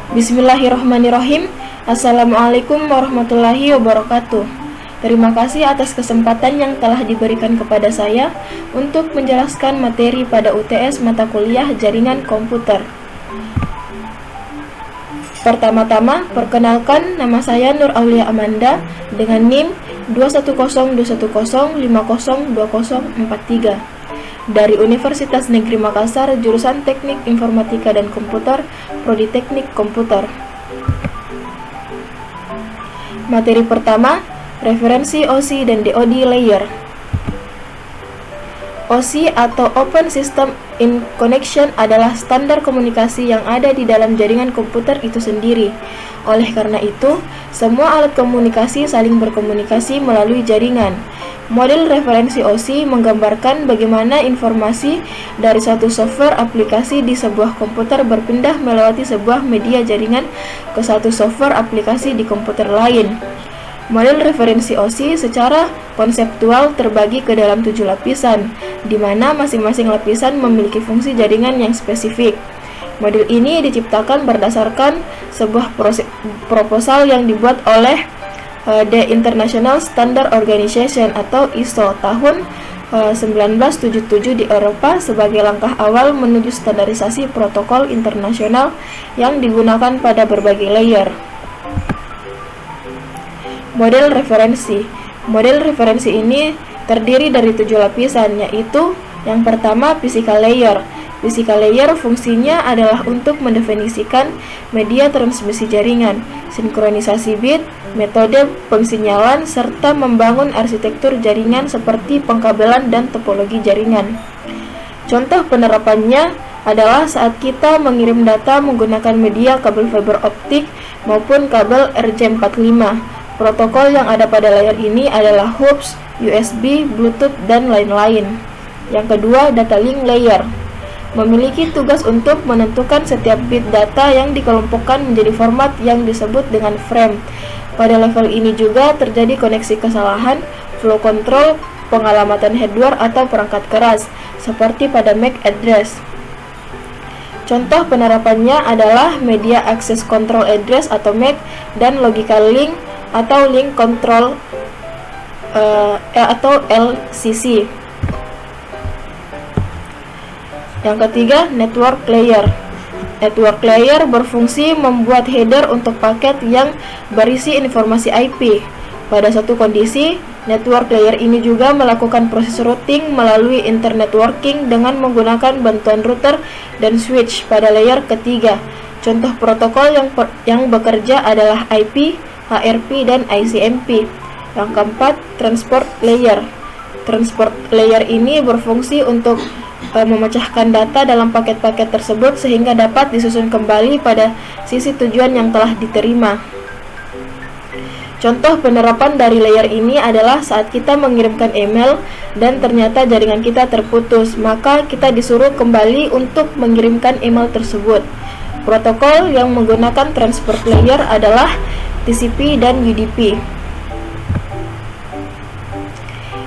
Bismillahirrahmanirrahim. Assalamualaikum warahmatullahi wabarakatuh. Terima kasih atas kesempatan yang telah diberikan kepada saya untuk menjelaskan materi pada UTS mata kuliah Jaringan Komputer. Pertama-tama, perkenalkan, nama saya Nur Aulia Amanda dengan NIM 2102105020043 dari Universitas Negeri Makassar, jurusan Teknik Informatika dan Komputer, Prodi Teknik Komputer. Materi pertama, referensi OSI dan DoD layer. OSI atau Open System in Connection adalah standar komunikasi yang ada di dalam jaringan komputer itu sendiri. Oleh karena itu, semua alat komunikasi saling berkomunikasi melalui jaringan. Model referensi OSI menggambarkan bagaimana informasi dari satu software aplikasi di sebuah komputer berpindah melewati sebuah media jaringan ke satu software aplikasi di komputer lain. Model referensi OSI secara konseptual terbagi ke dalam 7 lapisan, di mana masing-masing lapisan memiliki fungsi jaringan yang spesifik. Model ini diciptakan berdasarkan sebuah proposal yang dibuat oleh The International Standard Organization atau ISO tahun 1977 di Eropa sebagai langkah awal menuju standarisasi protokol internasional yang digunakan pada berbagai layer. Model referensi. Model referensi ini terdiri dari 7 lapisan, yaitu yang pertama physical layer. Physical layer fungsinya adalah untuk mendefinisikan media transmisi jaringan, sinkronisasi bit, metode pengsinyalan, serta membangun arsitektur jaringan seperti pengkabelan dan topologi jaringan. Contoh penerapannya adalah saat kita mengirim data menggunakan media kabel fiber optik maupun kabel RJ45. Protokol yang ada pada layar ini adalah hubs, USB, Bluetooth, dan lain-lain. Yang kedua, data link layer. Memiliki tugas untuk menentukan setiap bit data yang dikelompokkan menjadi format yang disebut dengan frame. Pada level ini juga terjadi koneksi kesalahan, flow control, pengalamatan hardware atau perangkat keras, seperti pada MAC address. Contoh penerapannya adalah Media Access Control Address atau MAC dan Logical Link atau Link Control atau LCC. Yang ketiga, network layer. Network layer berfungsi membuat header untuk paket yang berisi informasi IP. Pada suatu kondisi, network layer ini juga melakukan proses routing melalui internetworking dengan menggunakan bantuan router dan switch pada layer ketiga. Contoh protokol yang bekerja adalah IP, HRP, dan ICMP. Yang keempat, transport layer. Transport layer ini berfungsi untuk memecahkan data dalam paket-paket tersebut sehingga dapat disusun kembali pada sisi tujuan yang telah diterima. Contoh penerapan dari layer ini adalah saat kita mengirimkan email dan ternyata jaringan kita terputus, maka kita disuruh kembali untuk mengirimkan email tersebut. Protokol yang menggunakan transport layer adalah TCP dan UDP.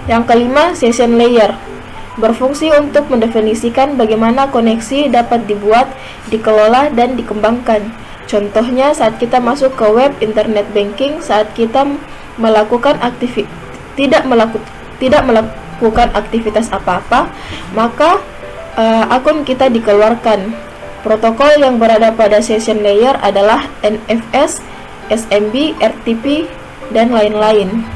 Yang kelima, session layer. Berfungsi untuk mendefinisikan bagaimana koneksi dapat dibuat, dikelola, dan dikembangkan. Contohnya saat kita masuk ke web internet banking, saat kita tidak melakukan aktivitas apa-apa, maka akun kita dikeluarkan. Protokol yang berada pada session layer adalah NFS, SMB, RTP, dan lain-lain.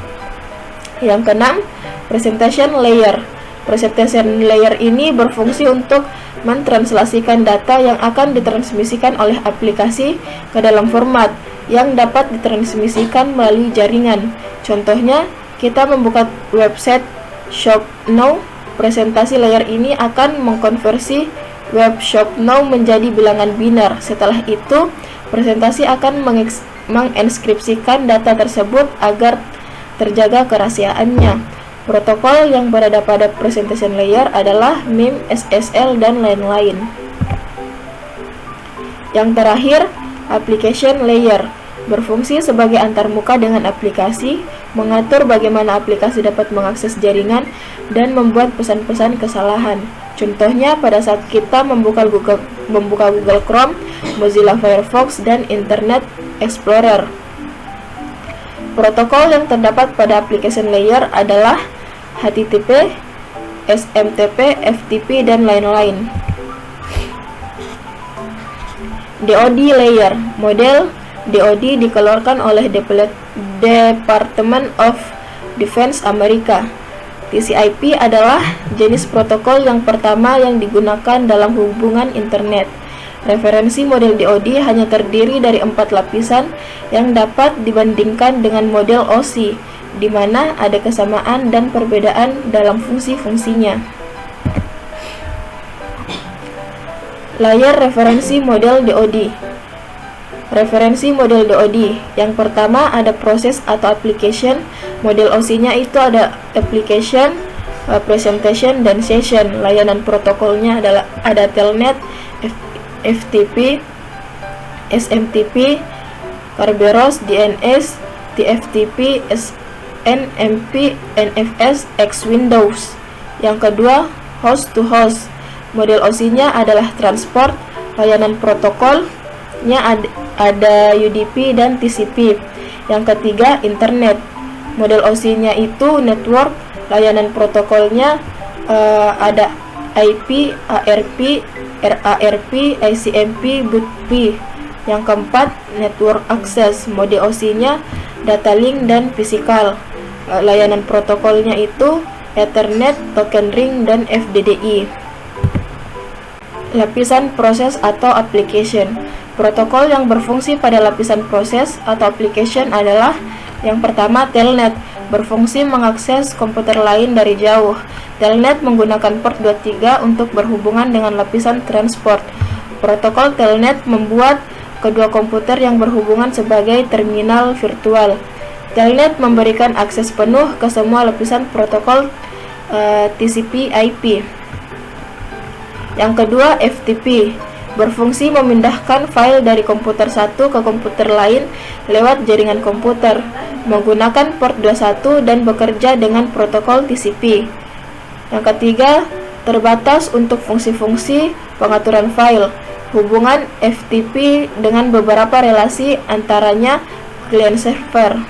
Yang keenam, presentation layer. Presentation layer ini berfungsi untuk mentranslasikan data yang akan ditransmisikan oleh aplikasi ke dalam format yang dapat ditransmisikan melalui jaringan. Contohnya, kita membuka website Shop Now. Presentasi layer ini akan mengkonversi web Shop Now menjadi bilangan binar. Setelah itu, presentasi akan menginskripsikan data tersebut agar terjaga kerahasiaannya. Protokol yang berada pada presentation layer adalah MIM, SSL, dan lain-lain. Yang terakhir, application layer. Berfungsi sebagai antarmuka dengan aplikasi, mengatur bagaimana aplikasi dapat mengakses jaringan, dan membuat pesan-pesan kesalahan. Contohnya pada saat kita membuka Google Chrome, Mozilla Firefox, dan Internet Explorer. Protokol yang terdapat pada application layer adalah HTTP, SMTP, FTP, dan lain-lain. DoD layer. Model DoD dikeluarkan oleh Department of Defense Amerika. TCP adalah jenis protokol yang pertama yang digunakan dalam hubungan internet. Referensi model DoD hanya terdiri dari 4 lapisan yang dapat dibandingkan dengan model OSI, di mana ada kesamaan dan perbedaan dalam fungsi-fungsinya. Layar referensi model DoD. Referensi model DoD. Yang pertama ada proses atau application. Model OSI-nya itu ada application, presentation, dan session. Layanan protokolnya adalah ada telnet, FTP, SMTP, Kerberos, DNS, TFTP, SNMP, NFS, X Windows. Yang kedua, host to host. Model OSI-nya adalah transport. Layanan protokolnya ada UDP dan TCP. Yang ketiga, internet. Model OSI-nya itu network. Layanan protokolnya ada IP, ARP, RARP, ICMP, BOOTP. Yang keempat, network access. Mode OSI-nya data link dan physical. Layanan protokolnya itu Ethernet, token ring, dan FDDI. Lapisan proses atau application. Protokol yang berfungsi pada lapisan proses atau application adalah yang pertama, telnet, berfungsi mengakses komputer lain dari jauh. Telnet menggunakan port 23 untuk berhubungan dengan lapisan transport. Protokol telnet membuat kedua komputer yang berhubungan sebagai terminal virtual. Telnet memberikan akses penuh ke semua lapisan protokol TCP/IP. Yang kedua, FTP, berfungsi memindahkan file dari komputer satu ke komputer lain lewat jaringan komputer, menggunakan port 21 dan bekerja dengan protokol TCP. Yang ketiga, terbatas untuk fungsi-fungsi pengaturan file. Hubungan FTP dengan beberapa relasi antaranya client server.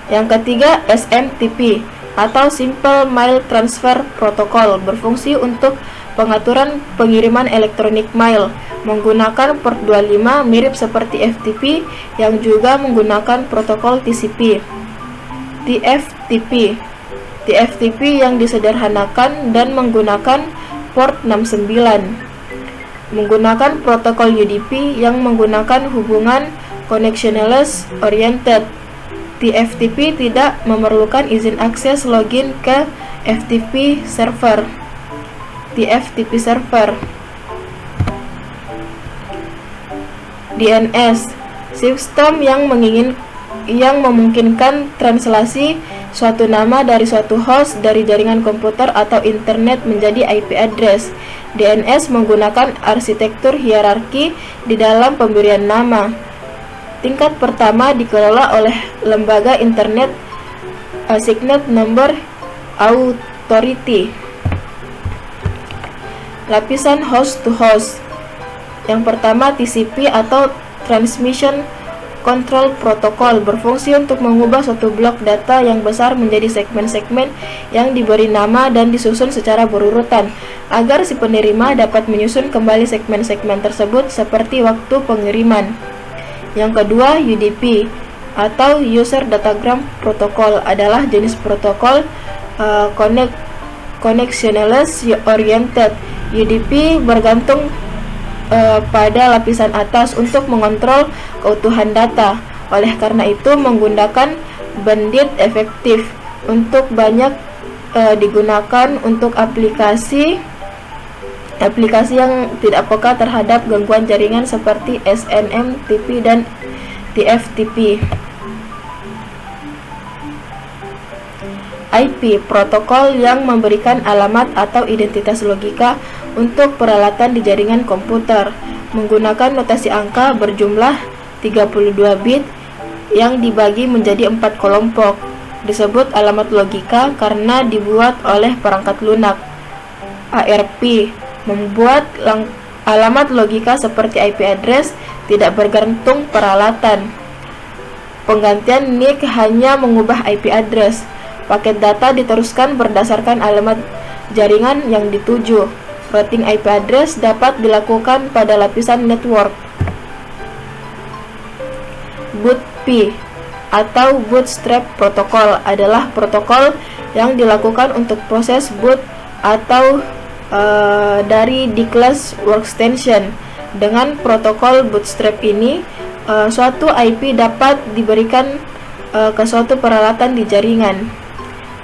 Yang ketiga, SMTP atau Simple Mail Transfer Protocol, berfungsi untuk pengaturan pengiriman elektronik mail menggunakan port 25, mirip seperti FTP yang juga menggunakan protokol TCP. TFTP yang disederhanakan dan menggunakan port 69, menggunakan protokol UDP yang menggunakan hubungan connectionless oriented. TFTP tidak memerlukan izin akses login ke FTP server. TFTP server. DNS, sistem yang memungkinkan translasi suatu nama dari suatu host dari jaringan komputer atau internet menjadi IP address. DNS menggunakan arsitektur hierarki di dalam pemberian nama. Tingkat pertama dikelola oleh lembaga Internet Assigned Number Authority. Lapisan host to host. Yang pertama, TCP atau Transmission Control Protocol, berfungsi untuk mengubah suatu blok data yang besar menjadi segmen-segmen yang diberi nama dan disusun secara berurutan agar si penerima dapat menyusun kembali segmen-segmen tersebut seperti waktu pengiriman. Yang kedua, UDP atau User Datagram Protocol adalah jenis protokol connectionless oriented. UDP bergantung pada lapisan atas untuk mengontrol keutuhan data. Oleh karena itu menggunakan bandwidth efektif untuk banyak digunakan untuk aplikasi yang tidak peka terhadap gangguan jaringan seperti SNMTP dan TFTP. IP, protokol yang memberikan alamat atau identitas logika untuk peralatan di jaringan komputer, menggunakan notasi angka berjumlah 32 bit yang dibagi menjadi 4 kelompok. Disebut alamat logika karena dibuat oleh perangkat lunak. ARP, membuat alamat logika seperti IP address tidak bergantung peralatan. Penggantian NIC hanya mengubah IP address. Paket data diteruskan berdasarkan alamat jaringan yang dituju. Routing IP address dapat dilakukan pada lapisan network. BOOTP atau Bootstrap Protocol adalah protokol yang dilakukan untuk proses boot atau dari di class workstation. Dengan protokol Bootstrap ini, suatu IP dapat diberikan ke suatu peralatan di jaringan.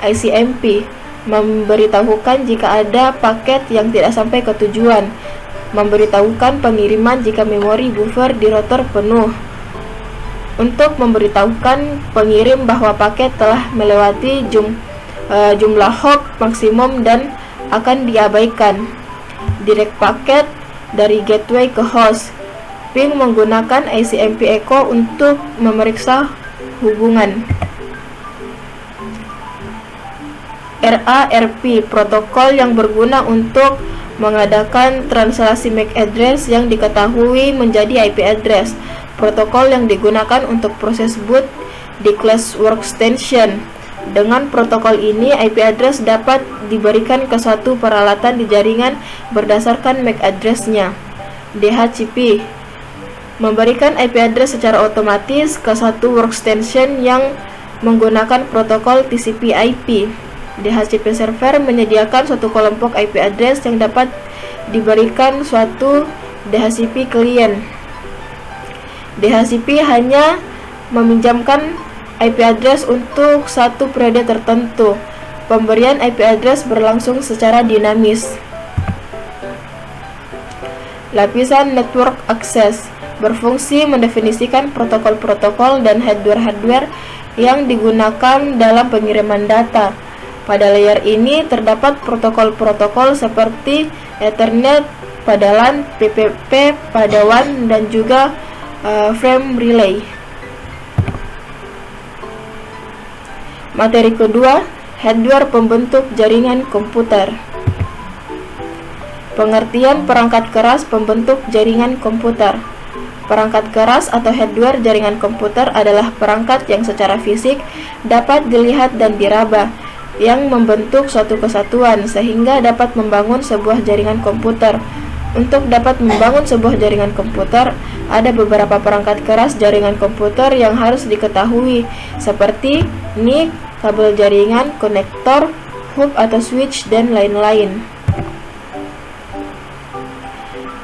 ICMP memberitahukan jika ada paket yang tidak sampai ke tujuan, memberitahukan pengiriman jika memori buffer di router penuh, untuk memberitahukan pengirim bahwa paket telah melewati jumlah hop maksimum dan akan diabaikan. Direct paket dari gateway ke host. Ping menggunakan ICMP echo untuk memeriksa hubungan. RARP, protokol yang berguna untuk mengadakan translasi MAC address yang diketahui menjadi IP address. Protokol yang digunakan untuk proses boot di class workstation. Dengan protokol ini, IP address dapat diberikan ke suatu peralatan di jaringan berdasarkan MAC address-nya. DHCP memberikan IP address secara otomatis ke satu workstation yang menggunakan protokol TCP/IP. DHCP server menyediakan suatu kelompok IP address yang dapat diberikan suatu DHCP klien. DHCP hanya meminjamkan IP address untuk satu periode tertentu. Pemberian IP address berlangsung secara dinamis. Lapisan network access berfungsi mendefinisikan protokol-protokol dan hardware-hardware yang digunakan dalam pengiriman data. Pada layer ini terdapat protokol-protokol seperti Ethernet pada LAN, PPP pada WAN, dan juga frame relay. Materi kedua, hardware pembentuk jaringan komputer. Pengertian perangkat keras pembentuk jaringan komputer. Perangkat keras atau hardware jaringan komputer adalah perangkat yang secara fisik dapat dilihat dan diraba, yang membentuk suatu kesatuan sehingga dapat membangun sebuah jaringan komputer. Untuk dapat membangun sebuah jaringan komputer, ada beberapa perangkat keras jaringan komputer yang harus diketahui, seperti NIC, kabel jaringan, konektor, hub atau switch, dan lain-lain.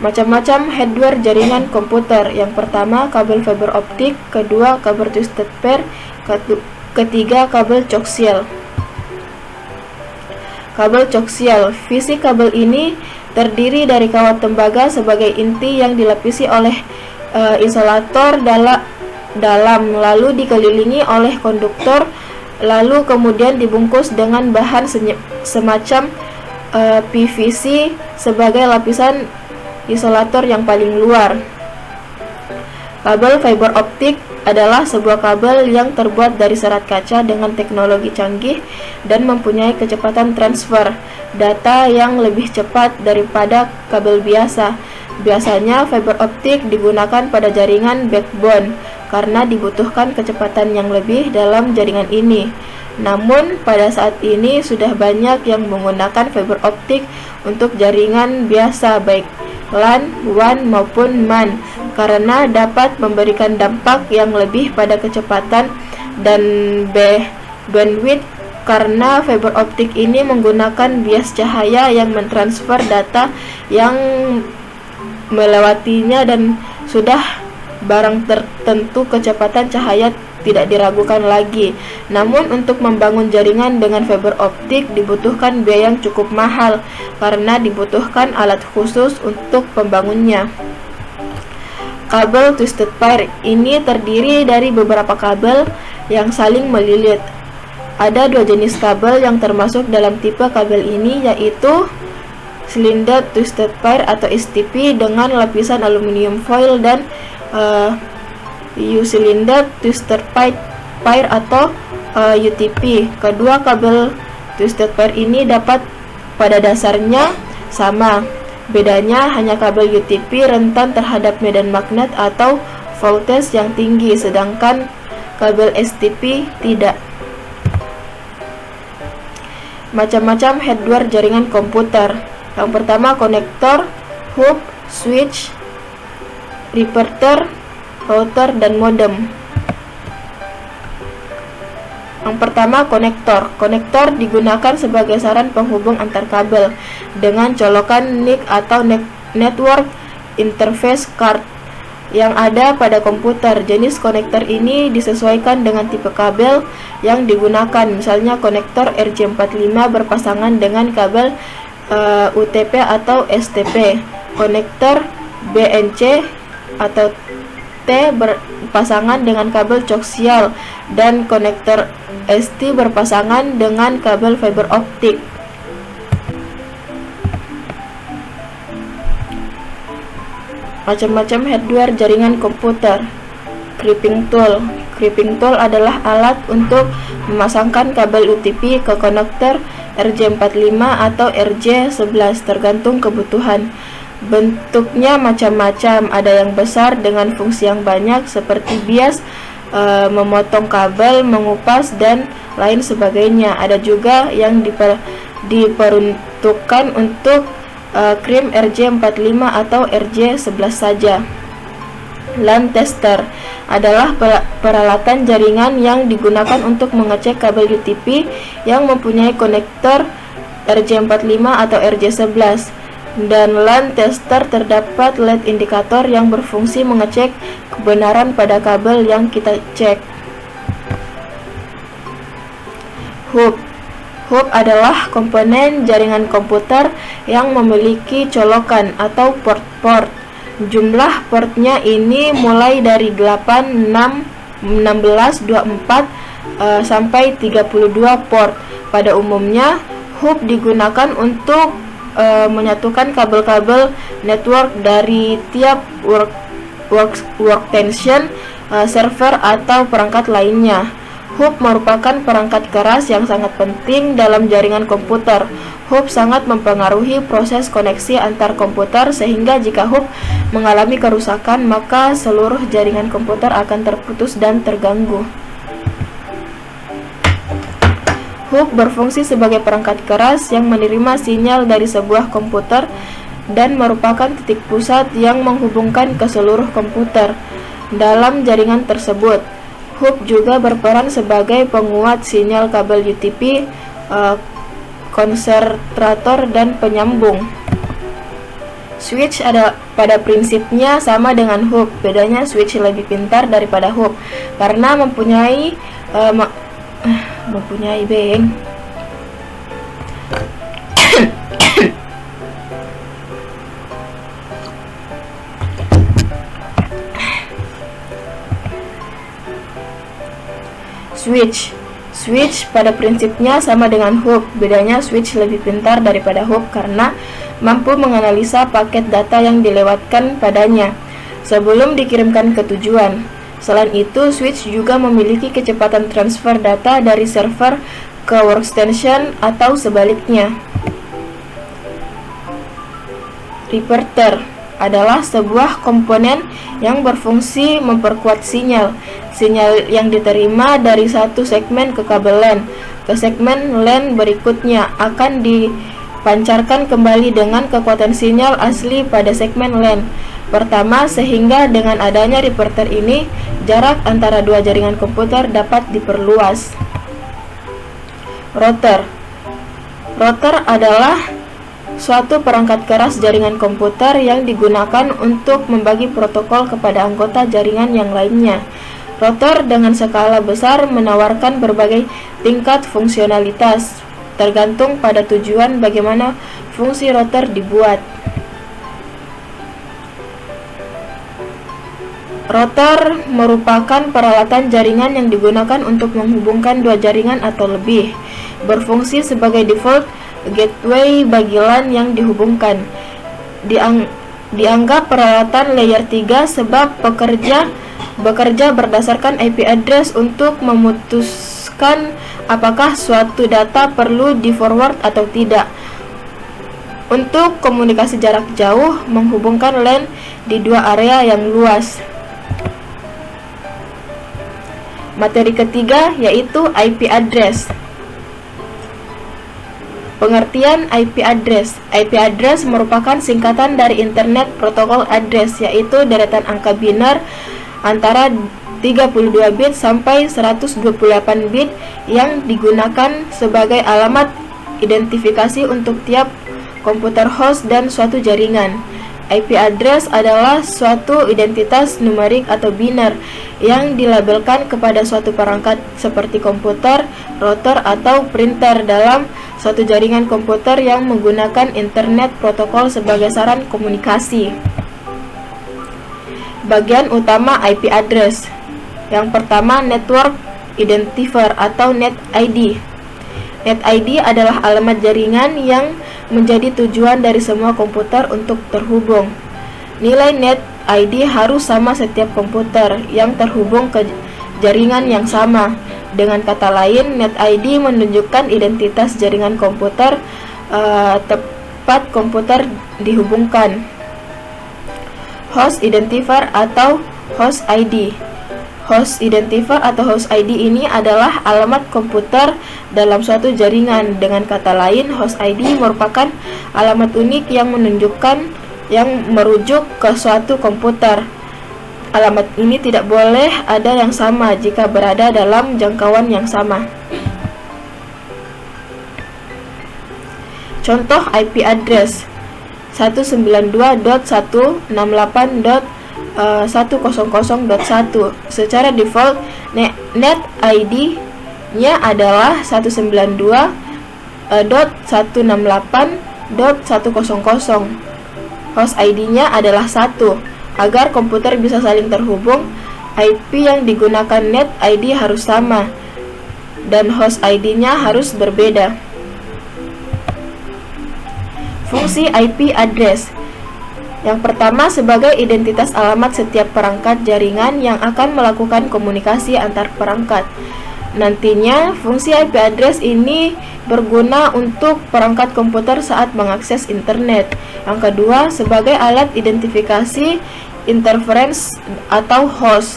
Macam-macam hardware jaringan komputer. Yang pertama, kabel fiber optik, kedua, kabel twisted pair, ketiga, kabel coaxial. Kabel coaxial. Visi kabel ini terdiri dari kawat tembaga sebagai inti yang dilapisi oleh isolator dalam, lalu dikelilingi oleh konduktor, lalu kemudian dibungkus dengan bahan semacam PVC sebagai lapisan isolator yang paling luar. Kabel fiber optik adalah sebuah kabel yang terbuat dari serat kaca dengan teknologi canggih dan mempunyai kecepatan transfer data yang lebih cepat daripada kabel biasa. Biasanya fiber optik digunakan pada jaringan backbone karena dibutuhkan kecepatan yang lebih dalam jaringan ini. Namun pada saat ini sudah banyak yang menggunakan fiber optik untuk jaringan biasa, baik LAN, WAN maupun MAN, karena dapat memberikan dampak yang lebih pada kecepatan dan bandwidth, karena fiber optik ini menggunakan bias cahaya yang mentransfer data yang melewatinya, dan sudah barang tertentu kecepatan cahaya tidak diragukan lagi. Namun untuk membangun jaringan dengan fiber optik dibutuhkan biaya yang cukup mahal karena dibutuhkan alat khusus untuk pembangunnya. Kabel twisted pair ini terdiri dari beberapa kabel yang saling melilit. Ada dua jenis kabel yang termasuk dalam tipe kabel ini, yaitu cylinder twisted pair atau STP dengan lapisan aluminium foil dan U-cylinder twisted pair atau UTP. Kedua kabel twisted pair ini dapat pada dasarnya sama, Bedanya hanya kabel UTP rentan terhadap medan magnet atau voltage yang tinggi, sedangkan kabel STP tidak. Macam-macam hardware jaringan komputer. Yang pertama, konektor, hub, switch, repeater, router, dan modem. Yang pertama, konektor. Konektor digunakan sebagai saran penghubung antar kabel dengan colokan NIC atau Network Interface Card yang ada pada komputer. Jenis konektor ini disesuaikan dengan tipe kabel yang digunakan. Misalnya konektor RJ45 berpasangan dengan kabel UTP atau STP. Konektor BNC atau T berpasangan dengan kabel koaksial, dan konektor ST berpasangan dengan kabel fiber optik. Macam-macam hardware jaringan komputer. Crimping tool. Crimping tool adalah alat untuk memasangkan kabel UTP ke konektor RJ45 atau RJ11 tergantung kebutuhan. Bentuknya macam-macam, ada yang besar dengan fungsi yang banyak seperti bias, memotong kabel, mengupas, dan lain sebagainya. Ada juga yang diperuntukkan untuk krim RJ45 atau RJ11 saja. LAN tester adalah peralatan jaringan yang digunakan untuk mengecek kabel UTP yang mempunyai konektor RJ45 atau RJ11. Dan LAN tester terdapat LED indikator yang berfungsi mengecek kebenaran pada kabel yang kita cek. Hub. Hub adalah komponen jaringan komputer yang memiliki colokan atau port-port. Jumlah portnya ini mulai dari 8, 6, 16, 24 sampai 32 port. Pada umumnya, hub digunakan untuk menyatukan kabel-kabel network dari tiap workstation, server, atau perangkat lainnya. Hub merupakan perangkat keras yang sangat penting dalam jaringan komputer. Hub sangat mempengaruhi proses koneksi antar komputer, sehingga jika hub mengalami kerusakan, maka seluruh jaringan komputer akan terputus dan terganggu. Hub berfungsi sebagai perangkat keras yang menerima sinyal dari sebuah komputer dan merupakan titik pusat yang menghubungkan ke seluruh komputer dalam jaringan tersebut. Hub juga berperan sebagai penguat sinyal kabel UTP, konsentrator, dan penyambung. Switch pada prinsipnya sama dengan hub. Bedanya switch lebih pintar daripada hub karena mempunyai bank. Switch pada prinsipnya sama dengan hub. Bedanya switch lebih pintar daripada hub karena mampu menganalisa paket data yang dilewatkan padanya sebelum dikirimkan ke tujuan. Selain itu, switch juga memiliki kecepatan transfer data dari server ke workstation atau sebaliknya. Repeater adalah sebuah komponen yang berfungsi memperkuat sinyal. Sinyal yang diterima dari satu segmen ke kabel LAN ke segmen LAN berikutnya akan dipancarkan kembali dengan kekuatan sinyal asli pada segmen LAN pertama, sehingga dengan adanya repeater ini, jarak antara dua jaringan komputer dapat diperluas. Router adalah suatu perangkat keras jaringan komputer yang digunakan untuk membagi protokol kepada anggota jaringan yang lainnya. Router dengan skala besar menawarkan berbagai tingkat fungsionalitas, tergantung pada tujuan bagaimana fungsi router dibuat. Router merupakan peralatan jaringan yang digunakan untuk menghubungkan dua jaringan atau lebih. Berfungsi sebagai default gateway bagi LAN yang dihubungkan. Dianggap peralatan layer 3 sebab bekerja berdasarkan IP address untuk memutuskan apakah suatu data perlu di-forward atau tidak. Untuk komunikasi jarak jauh, menghubungkan LAN di dua area yang luas. Materi ketiga yaitu IP address. Pengertian IP address. IP address merupakan singkatan dari Internet Protocol Address, yaitu deretan angka biner antara 32 bit sampai 128 bit yang digunakan sebagai alamat identifikasi untuk tiap komputer host dan suatu jaringan. IP address adalah suatu identitas numerik atau biner yang dilabelkan kepada suatu perangkat seperti komputer, router, atau printer dalam suatu jaringan komputer yang menggunakan internet protokol sebagai saran komunikasi. Bagian utama IP address. Yang pertama, Network Identifier atau NetID. NetID adalah alamat jaringan yang menjadi tujuan dari semua komputer untuk terhubung. Nilai NetID harus sama setiap komputer yang terhubung ke jaringan yang sama. Dengan kata lain, NetID menunjukkan identitas jaringan komputer tepat komputer dihubungkan. Host Identifier atau Host ID. Host Identifier atau Host ID ini adalah alamat komputer dalam suatu jaringan. Dengan kata lain, Host ID merupakan alamat unik yang merujuk ke suatu komputer. Alamat ini tidak boleh ada yang sama jika berada dalam jangkauan yang sama. Contoh IP address 192.168.100.1. Secara default, NetID-nya adalah 192.168.100. Host ID-nya adalah 1. Agar komputer bisa saling terhubung, IP yang digunakan NetID harus sama dan host ID-nya harus berbeda. Fungsi IP address. Yang pertama, sebagai identitas alamat setiap perangkat jaringan yang akan melakukan komunikasi antar perangkat. Nantinya, fungsi IP address ini berguna untuk perangkat komputer saat mengakses internet. Yang kedua, sebagai alat identifikasi interference atau host.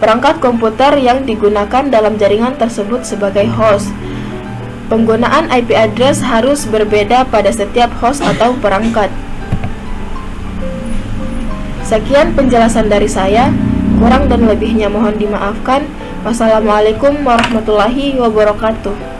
Perangkat komputer yang digunakan dalam jaringan tersebut sebagai host. Penggunaan IP address harus berbeda pada setiap host atau perangkat. Sekian penjelasan dari saya, kurang dan lebihnya mohon dimaafkan. Wassalamualaikum warahmatullahi wabarakatuh.